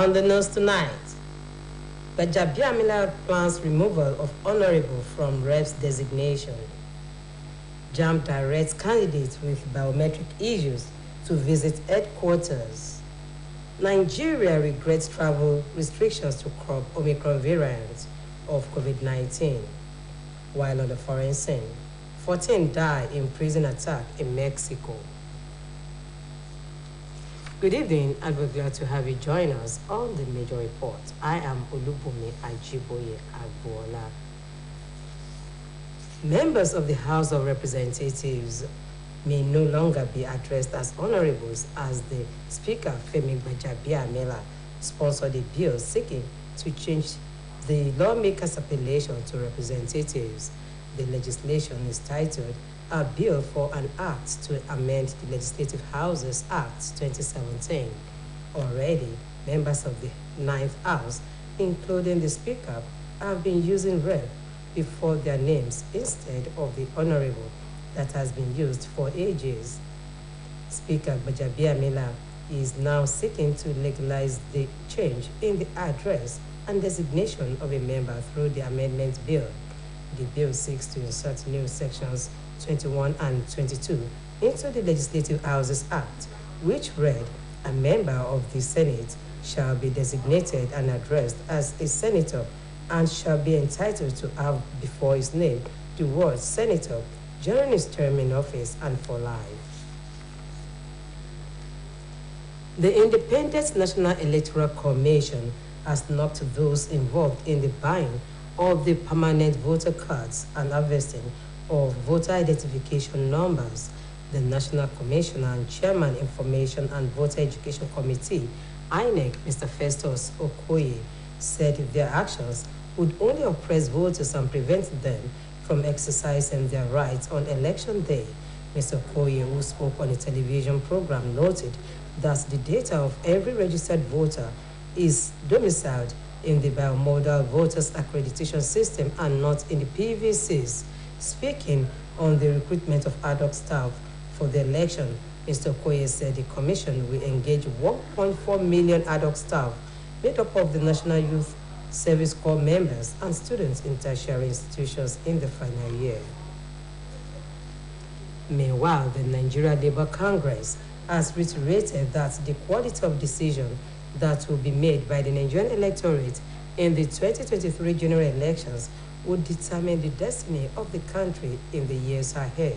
On the news tonight, Gbajabiamila plans removal of honorable from Rep's designation. JAMB directs candidates with biometric issues to visit headquarters. Nigeria regrets travel restrictions to curb Omicron variant of COVID-19. While on the foreign scene, 14 die in prison attack in Mexico. Good evening, and we're glad to have you join us on the major report. I am Olubumi Ajiboye Agbola. Members of the House of Representatives may no longer be addressed as honorables as the Speaker, Femi Gbajabiamila, sponsored a bill seeking to change the lawmakers' appellation to representatives. The legislation is titled A Bill for an Act to Amend the Legislative Houses Act 2017. Already, members of the Ninth House, including the Speaker, have been using Rep before their names instead of the Honorable that has been used for ages. Speaker Gbajabiamila is now seeking to legalize the change in the address and designation of a member through the amendment bill. The bill seeks to insert new sections 21 and 22 into the Legislative Houses Act, which read, a member of the Senate shall be designated and addressed as a senator and shall be entitled to have before his name the word senator during his term in office and for life. The Independent National Electoral Commission has knocked those involved in the buying of the permanent voter cards and harvesting of voter identification numbers. The National Commissioner and Chairman Information and Voter Education Committee, INEC, Mr. Festus Okoye, said their actions would only oppress voters and prevent them from exercising their rights on election day. Mr. Okoye, who spoke on a television program, noted that the data of every registered voter is domiciled in the Biomodal Voters Accreditation System and not in the PVCs. Speaking on the recruitment of ad hoc staff for the election, Mr. Okoye said the Commission will engage 1.4 million ad hoc staff made up of the National Youth Service Corps members and students in tertiary institutions in the final year. Meanwhile, the Nigeria Labour Congress has reiterated that the quality of decision that will be made by the Nigerian electorate in the 2023 general elections would determine the destiny of the country in the years ahead.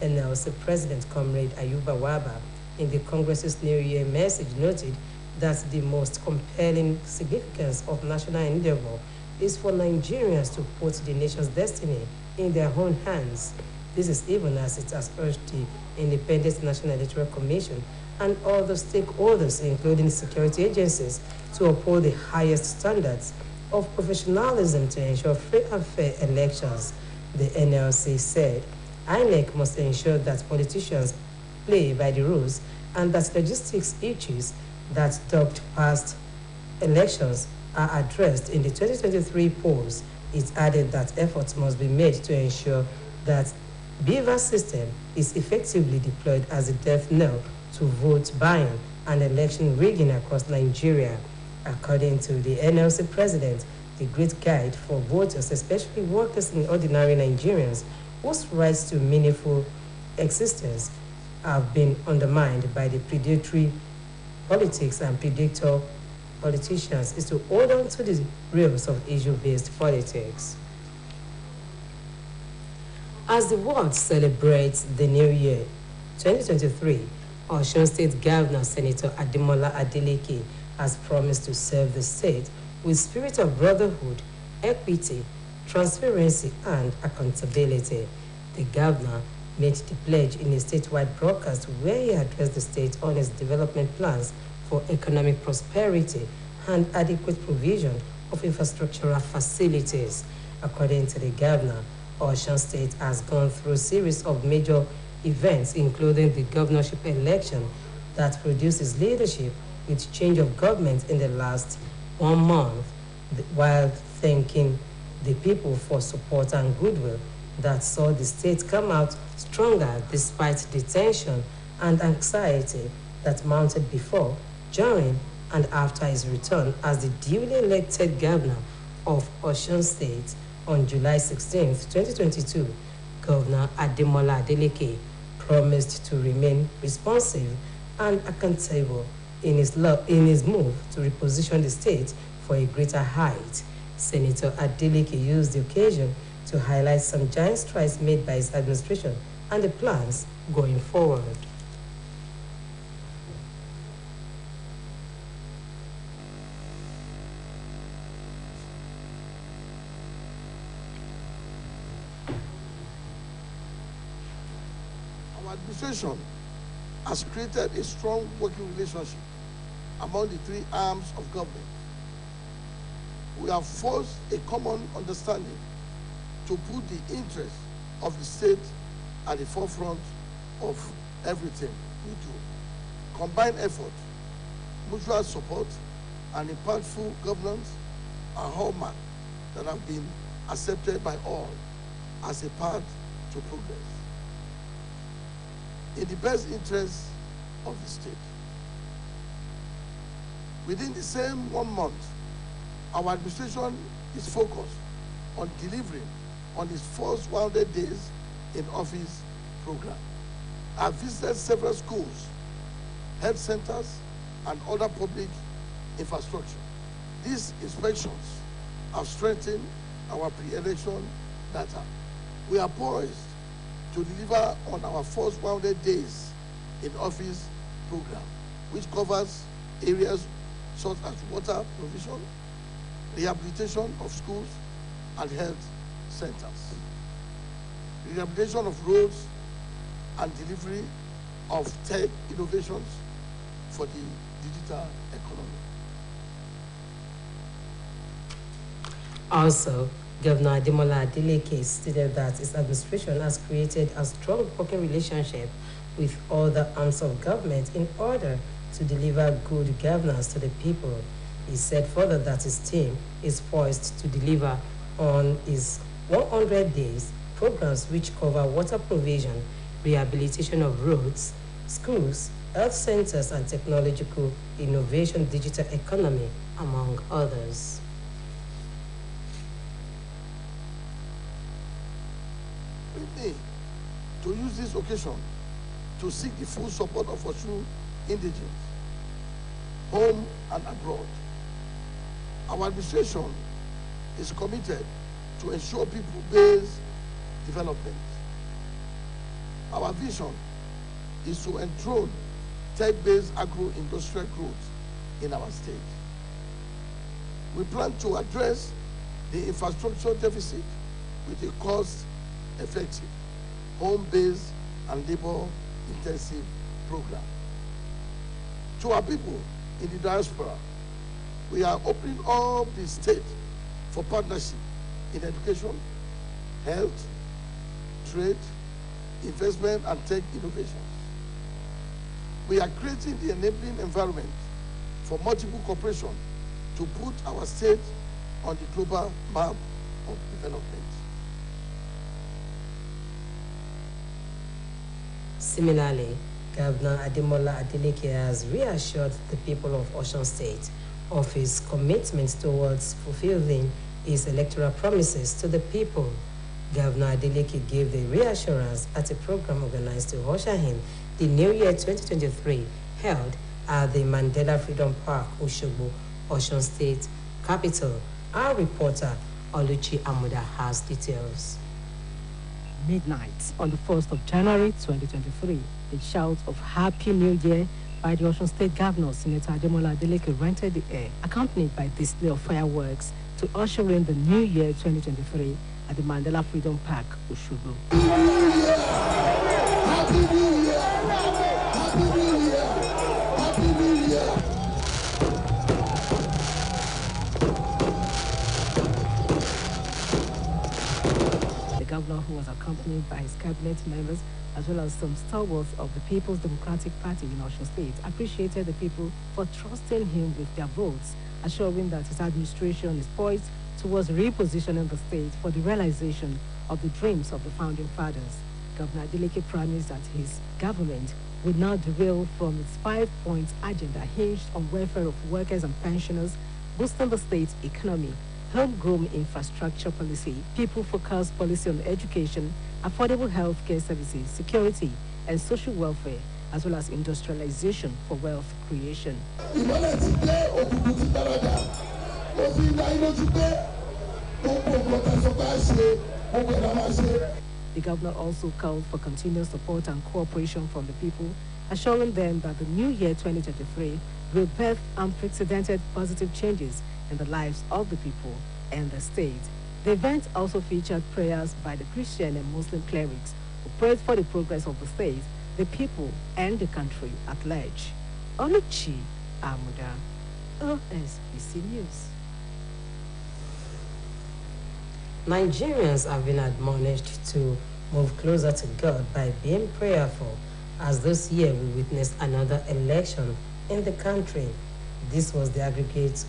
NLC President Comrade Ayuba Waba, in the Congress's New Year message, noted that the most compelling significance of national endeavor is for Nigerians to put the nation's destiny in their own hands. This is even as it has urged the Independent National Electoral Commission and other stakeholders, including security agencies, to uphold the highest standards of professionalism to ensure free and fair elections. The NLC said INEC must ensure that politicians play by the rules and that logistics issues that dogged past elections are addressed in the 2023 polls. It added that efforts must be made to ensure that BVAS system is effectively deployed as a death knell to vote buying and election rigging across Nigeria. According to the NLC president, the great guide for voters, especially workers and ordinary Nigerians, whose rights to meaningful existence have been undermined by the predatory politics and predictor politicians, is to hold on to the rails of issue-based politics. As the world celebrates the new year, 2023, Osun State Governor Senator Ademola Adeleke has promised to serve the state with spirit of brotherhood, equity, transparency, and accountability. The governor made the pledge in a statewide broadcast where he addressed the state on its development plans for economic prosperity and adequate provision of infrastructural facilities. According to the governor, Osun State has gone through a series of major events, including the governorship election that produces leadership with change of government in the last 1 month, while thanking the people for support and goodwill that saw the state come out stronger despite the tension and anxiety that mounted before, during, and after his return as the duly elected governor of Osun State on July 16, 2022, Governor Ademola Adeleke promised to remain responsive and accountable in his move to reposition the state for a greater height. Senator Adeleke used the occasion to highlight some giant strides made by his administration and the plans going forward. Our administration has created a strong working relationship among the three arms of government. We have forged a common understanding to put the interests of the state at the forefront of everything we do. Combined effort, mutual support, and impactful governance are hallmarks that have been accepted by all as a path to progress in the best interests of the state. Within the same 1 month, our administration is focused on delivering on its first 100 days in office program. I have visited several schools, health centers, and other public infrastructure. These inspections have strengthened our pre-election data. We are poised to deliver on our first 100 days in office program, which covers areas such as water provision, rehabilitation of schools and health centers, rehabilitation of roads, and delivery of tech innovations for the digital economy. Also, Governor Ademola Adeleke stated that his administration has created a strong working relationship with other arms of government in order to deliver good governance to the people. He said further that his team is poised to deliver on his 100 days programs which cover water provision, rehabilitation of roads, schools, health centers, and technological innovation, digital economy, among others. With me to use this occasion to seek the full support of Osun indigents, home and abroad. Our administration is committed to ensure people-based development. Our vision is to enthrone tech-based agro-industrial growth in our state. We plan to address the infrastructure deficit with a cost-effective, home-based and labor-intensive program. To our people in the diaspora, we are opening up the state for partnership in education, health, trade, investment, and tech innovations. We are creating the enabling environment for multiple cooperation to put our state on the global map of development. Similarly, Governor Ademola Adeleke has reassured the people of Osun State of his commitment towards fulfilling his electoral promises to the people. Governor Adeleke gave the reassurance at a program organized to usher in the New Year 2023 held at the Mandela Freedom Park, Osogbo, Osun State capital. Our reporter, Oluchi Amuda, has details. Midnight on the 1st of January 2023, the shout of Happy New Year by the Osun State Governor, Senator Ademola Adeleke, rented the air, accompanied by display of fireworks to usher in the New Year 2023 at the Mandela Freedom Park, Osogbo. Happy New Year! Happy New Year! Happy New Year! The governor, who was accompanied by his cabinet members as well as some stalwarts of the People's Democratic Party in Osun State, appreciated the people for trusting him with their votes, assuring that his administration is poised towards repositioning the state for the realization of the dreams of the founding fathers. Governor Adeleke promised that his government will now derail from its 5-point agenda hinged on welfare of workers and pensioners, boosting the state's economy, homegrown infrastructure policy, people-focused policy on education, affordable healthcare services, security, and social welfare, as well as industrialization for wealth creation. The governor also called for continuous support and cooperation from the people, assuring them that the new year 2023 will birth unprecedented positive changes in the lives of the people and the state. The event also featured prayers by the Christian and Muslim clerics who prayed for the progress of the state, the people, and the country at large. Oluchi Amuda, Osbc News. Nigerians have been admonished to move closer to God by being prayerful, as this year we witnessed another election in the country. This was the aggregate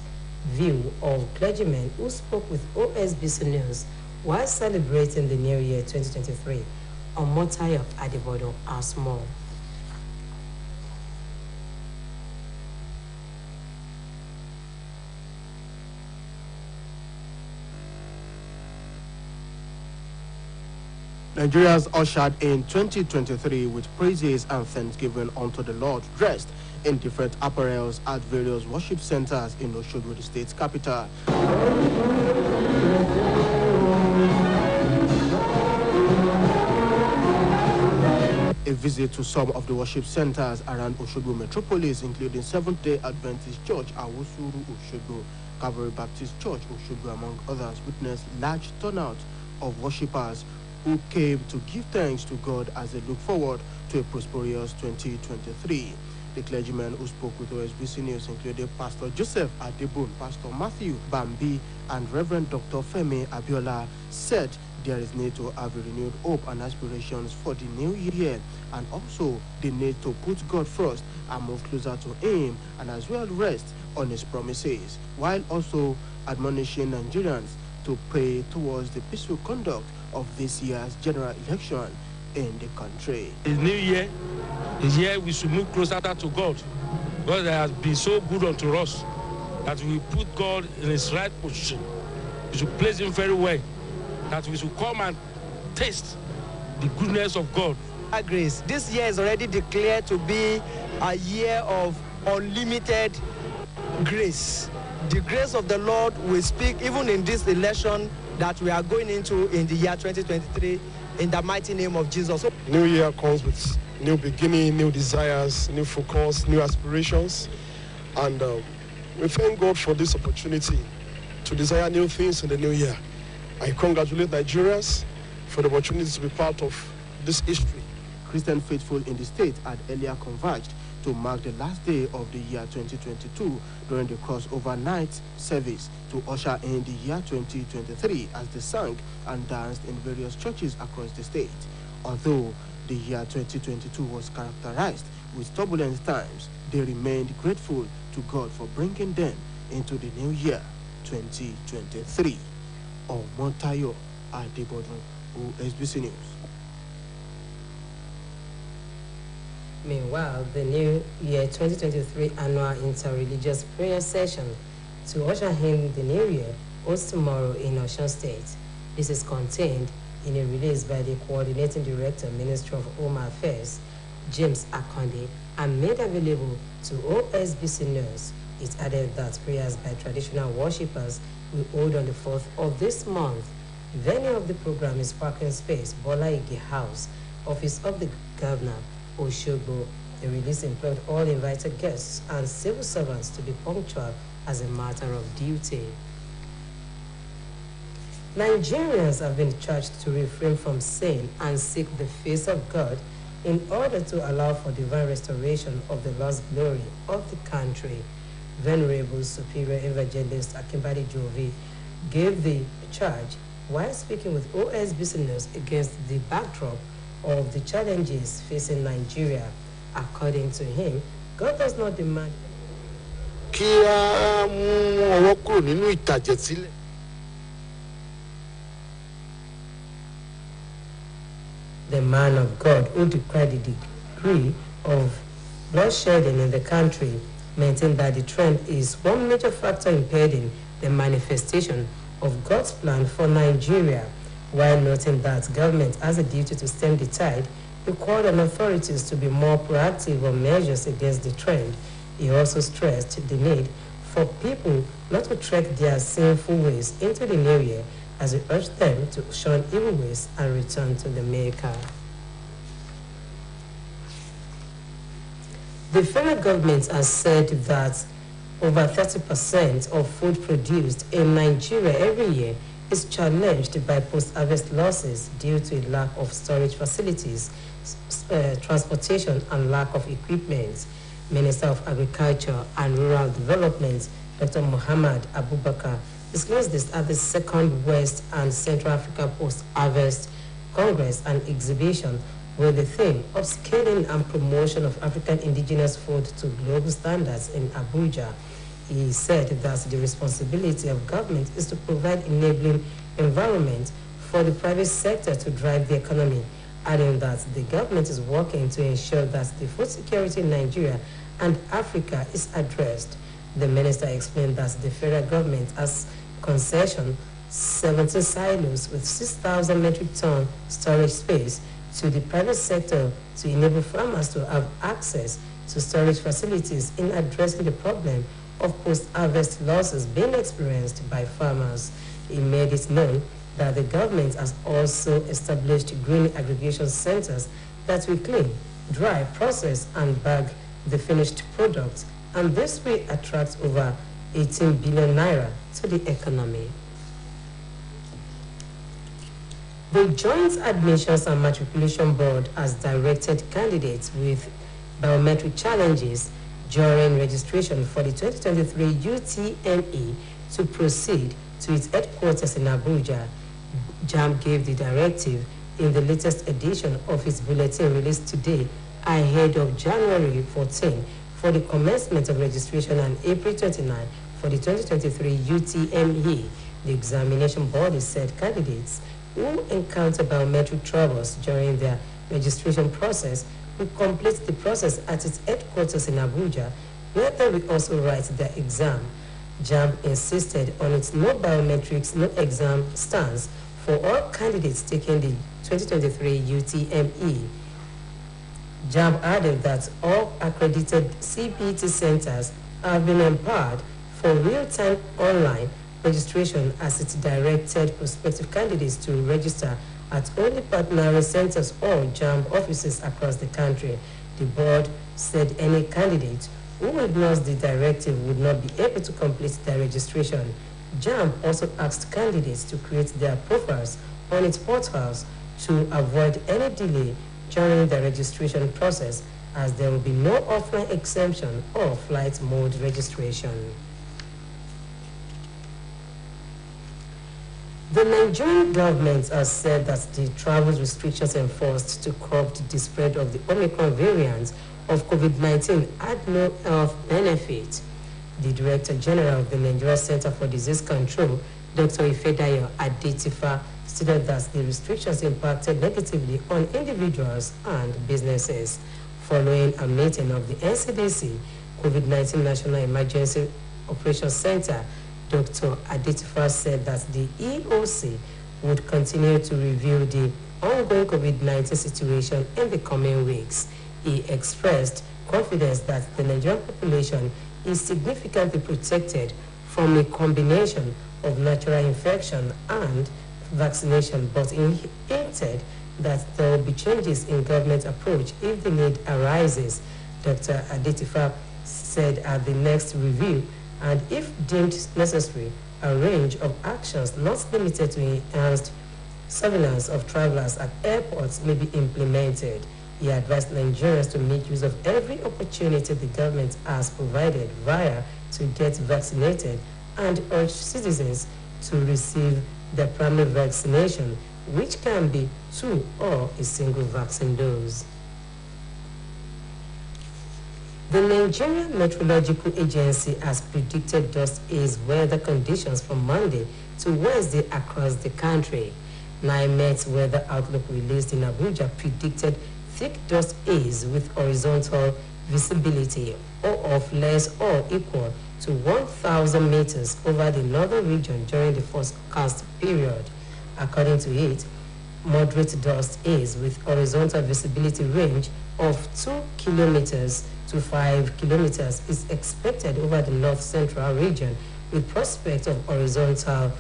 view of clergymen who spoke with Osbc News while celebrating the New Year 2023. Omotayo Adebodo has more. Nigerians ushered in 2023 with praises and thanksgiving unto the Lord, dressed in different apparels at various worship centers in Osogbo, the state's capital. A visit to some of the worship centers around Osogbo metropolis, including Seventh-day Adventist Church, Awosuru, Osogbo, Calvary Baptist Church, Osogbo, among others, witnessed large turnout of worshippers who came to give thanks to God as they look forward to a prosperous 2023. The clergymen who spoke with Osbc News included Pastor Joseph Adebun, Pastor Matthew Bambi, and Reverend Dr. Femi Abiola, said there is need to have a renewed hope and aspirations for the new year, and also the need to put God first and move closer to Him, and as well rest on His promises, while also admonishing Nigerians to pray towards the peaceful conduct of this year's general election in the country. The new year is here we should move closer to God. God has been so good unto us that we put God in His right position. We should place Him very well, that we should come and taste the goodness of God. Grace. This year is already declared to be a year of unlimited grace. The grace of the Lord will speak even in this election that we are going into in the year 2023 in the mighty name of Jesus. New year comes with new beginning, new desires, new focus, new aspirations, and we thank God for this opportunity to desire new things in the new year. I congratulate Nigerians for the opportunity to be part of this history. Christian faithful in the state had earlier converged to mark the last day of the year 2022 during the crossover night service to usher in the year 2023 as they sang and danced in various churches across the state. Although the year 2022 was characterized with turbulent times, they remained grateful to God for bringing them into the new year 2023. Omotayo Adebodo, Osbc News. Meanwhile, the New Year 2023 annual inter-religious prayer session to usher in the New Year holds tomorrow in Osun State. This is contained in a release by the Coordinating Director, Ministry of Home Affairs, James Akonde, and made available to Osbc News. It added that prayers by traditional worshippers will hold on the 4th of this month. Venue of the program is Parking Space, Bola Ige House, Office of the Governor, Osogbo. The release employed all invited guests and civil servants to be punctual as a matter of duty. Nigerians have been charged to refrain from sin and seek the face of God in order to allow for divine restoration of the lost glory of the country. Venerable Superior Evangelist Akimbade Jovi gave the charge while speaking with Osbc News against the backdrop of the challenges facing Nigeria. According to him, God does not demand. The man of God who declared the decree of bloodshedding in the country, maintained that the trend is one major factor impeding the manifestation of God's plan for Nigeria, while noting that government has a duty to stem the tide. He called on authorities to be more proactive on measures against the trend. He also stressed the need for people not to trek their sinful ways into the new year, as he urged them to shun evil ways and return to the Maker. The federal government has said that over 30% of food produced in Nigeria every year is challenged by post-harvest losses due to a lack of storage facilities, transportation, and lack of equipment. Minister of Agriculture and Rural Development, Dr. Muhammad Abubakar, disclosed this at the Second West and Central Africa Post-Harvest Congress and Exhibition with the theme of scaling and promotion of African indigenous food to global standards in Abuja. He said that the responsibility of government is to provide enabling environment for the private sector to drive the economy, adding that the government is working to ensure that the food security in Nigeria and Africa is addressed. The minister explained that the federal government has concessioned 17 silos with 6,000 metric ton storage space to the private sector to enable farmers to have access to storage facilities in addressing the problem of post-harvest losses being experienced by farmers. He made it known that the government has also established green aggregation centers that will clean, dry, process, and bag the finished product, and this will attract over 18 billion naira to the economy. The Joint Admissions and Matriculation Board has directed candidates with biometric challenges during registration for the 2023 UTME to proceed to its headquarters in Abuja. JAMB gave the directive in the latest edition of its bulletin released today ahead of January 14 for the commencement of registration on April 29 for the 2023 UTME. The examination body said candidates who encounter biometric troubles during their registration process will complete the process at its headquarters in Abuja, where they will also write their exam. JAMB insisted on its no biometrics, no exam stance for all candidates taking the 2023 UTME. JAMB added that all accredited CBT centers have been empowered for real-time online registration as it directed prospective candidates to register at only partner centers or JAMB offices across the country. The board said any candidate who ignores the directive would not be able to complete their registration. JAMB also asked candidates to create their profiles on its portals to avoid any delay during the registration process, as there will be no offline exemption or flight mode registration. The Nigerian government has said that the travel restrictions enforced to curb the spread of the Omicron variant of COVID-19 had no health benefit. The Director General of the Nigeria Center for Disease Control, Dr. Ifedayo Adetifa, stated that the restrictions impacted negatively on individuals and businesses. Following a meeting of the NCDC COVID-19 National Emergency Operations Center, Dr. Adetifa said that the EOC would continue to review the ongoing COVID-19 situation in the coming weeks. He expressed confidence that the Nigerian population is significantly protected from a combination of natural infection and vaccination, but he hinted that there will be changes in government approach if the need arises. Dr. Adetifa said at the next review, and if deemed necessary, a range of actions not limited to enhanced surveillance of travelers at airports may be implemented. He advised Nigerians to make use of every opportunity the government has provided to get vaccinated and urged citizens to receive their primary vaccination, which can be 2 or a single vaccine dose. The Nigerian Meteorological Agency has predicted dust haze weather conditions from Monday to Wednesday across the country. NIMET Weather Outlook released in Abuja predicted thick dust haze with horizontal visibility of less or equal to 1,000 meters over the northern region during the forecast period. According to it, moderate dust haze with horizontal visibility range of 2 kilometers to 5 kilometers is expected over the north central region, with prospect of horizontal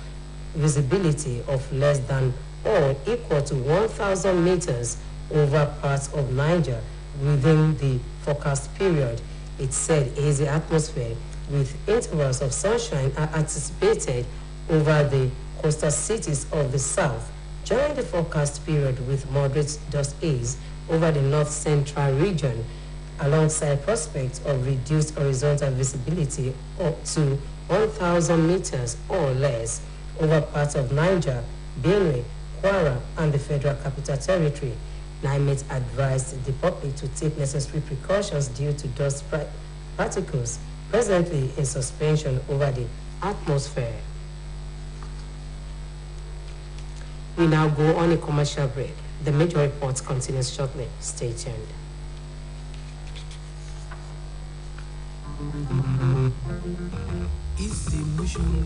visibility of less than or equal to 1,000 meters over parts of Niger within the forecast period. It said hazy atmosphere with intervals of sunshine are anticipated over the coastal cities of the south during the forecast period, with moderate dust haze over the north central region, alongside prospects of reduced horizontal visibility up to 1,000 meters or less over parts of Niger, Benue, Kwara, and the Federal Capital Territory. NIMET advised the public to take necessary precautions due to dust particles presently in suspension over the atmosphere. We now go on a commercial break. The major reports continues shortly. Stay tuned. Easy motion.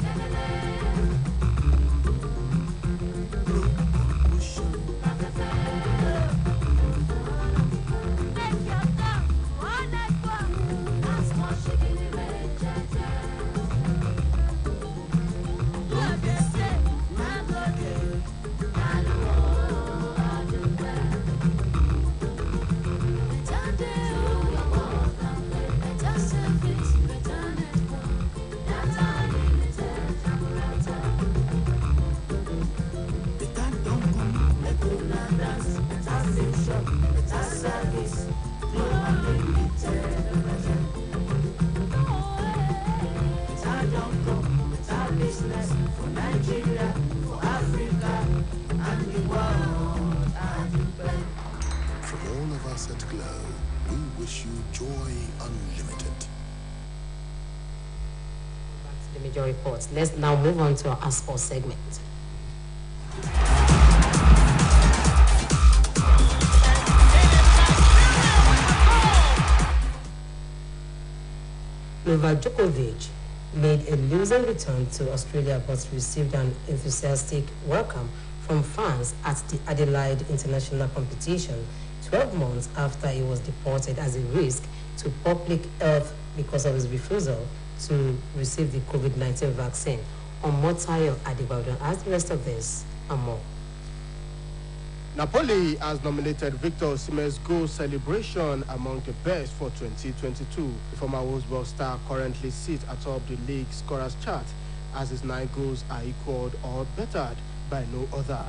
Reports. Let's now move on to our Ask Us segment. Novak Djokovic made a losing return to Australia but received an enthusiastic welcome from fans at the Adelaide International Competition 12 months after he was deported as a risk to public health because of his refusal to receive the COVID-19 vaccine. Omotayo Adibawdan has the rest of this and more. Napoli has nominated Victor Osimhen's goal celebration among the best for 2022. The former Osbc star currently sits atop the league scorers chart as his 9 goals are equaled or bettered by no other.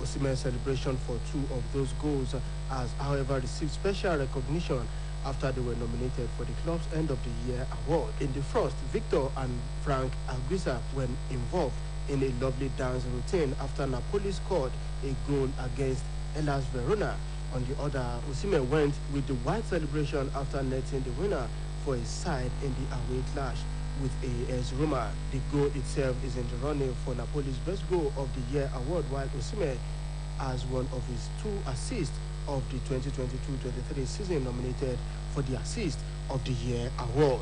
Osimhen's celebration for 2 of those goals has, however, received special recognition after they were nominated for the club's End of the Year award. In the first, Victor and Frank Anguissa were involved in a lovely dance routine after Napoli scored a goal against Hellas Verona. On the other, Osimhen went with the white celebration after netting the winner for his side in the away clash with AS Roma. The goal itself is in the running for Napoli's Best Goal of the Year award, while Osimhen has one of his 2 assists of the 2022-23 season nominated for the Assist of the Year award.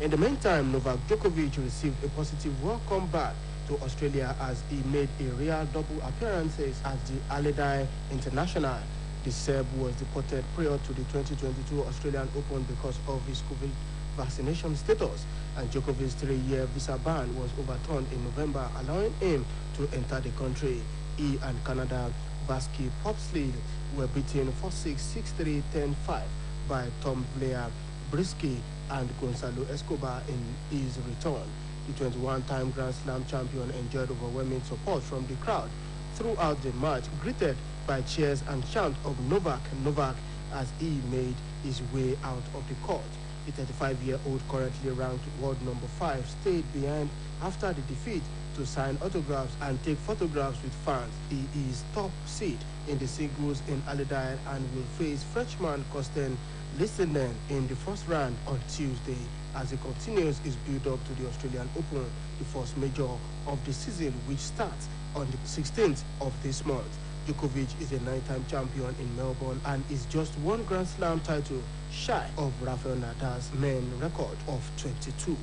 In the meantime, Novak Djokovic received a positive welcome back to Australia as he made a rare double appearances at the Adelaide International. The Serb was deported prior to the 2022 Australian Open because of his COVID vaccination status, and Djokovic's 3-year visa ban was overturned in November, allowing him to enter the country. He and Canada Vasky Popsley were beaten 4-6, 6-3, 10-5 by Tom Blair, Brisky, and Gonzalo Escobar in his return. The 21-time Grand Slam champion enjoyed overwhelming support from the crowd throughout the match, greeted by cheers and chants of Novak, Novak, as he made his way out of the court. The 35-year-old, currently ranked world number 5, stayed behind after the defeat to sign autographs and take photographs with fans. He is top seed in the singles in Adelaide and will face Frenchman Costin Listenen in the first round on Tuesday as he continues his build-up to the Australian Open, the first major of the season, which starts on the 16th of this month. Djokovic is a 9-time champion in Melbourne and is just one Grand Slam title shy of Rafael Nadal's men record of 22.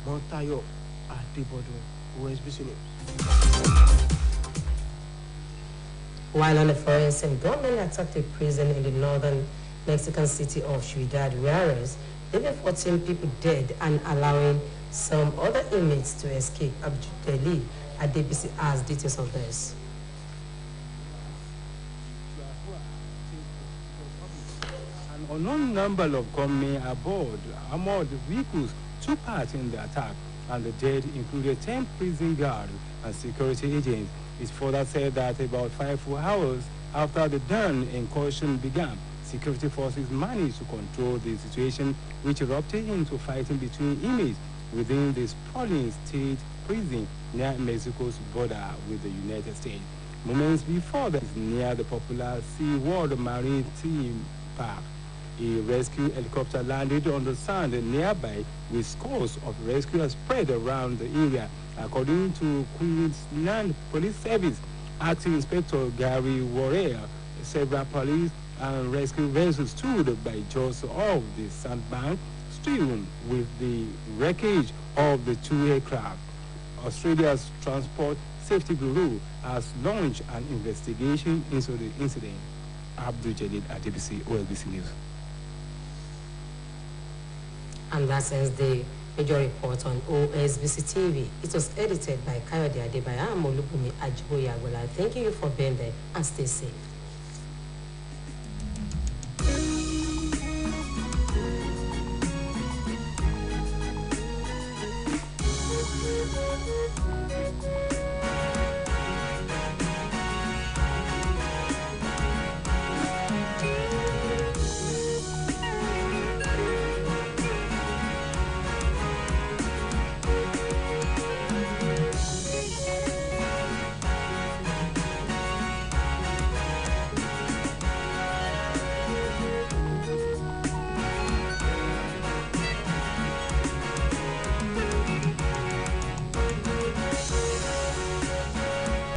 Montayo Adebodu, Osbc News. While on the foreign scene, government attacked a prison in the northern Mexican city of Ciudad Juarez, leaving 14 people dead and allowing some other inmates to escape. Abdul Adebisi has details of this. An unknown number of gunmen aboard armored vehicles took part in the attack, and the dead included 10 prison guards and security agents. It's further said that about 5 hours after the dawn incursion began, security forces managed to control the situation, which erupted into fighting between inmates within the sprawling state prison near Mexico's border with the United States. Moments before that, near the popular SeaWorld Maritime Park, a rescue helicopter landed on the sand nearby with scores of rescuers spread around the area. According to Queensland Police Service, Acting Inspector Gary Warrior, several police and rescue vessels stood by just off the sandbank, strewn with the wreckage of the 2 aircraft. Australia's Transport Safety Bureau has launched an investigation into the incident. Abdul Adebisi, Osbc News. And that ends the major report on OSBC TV. It was edited by Kayode Adebayo and Molubumi Ajiboye Agbola. Thank you for being there and stay safe.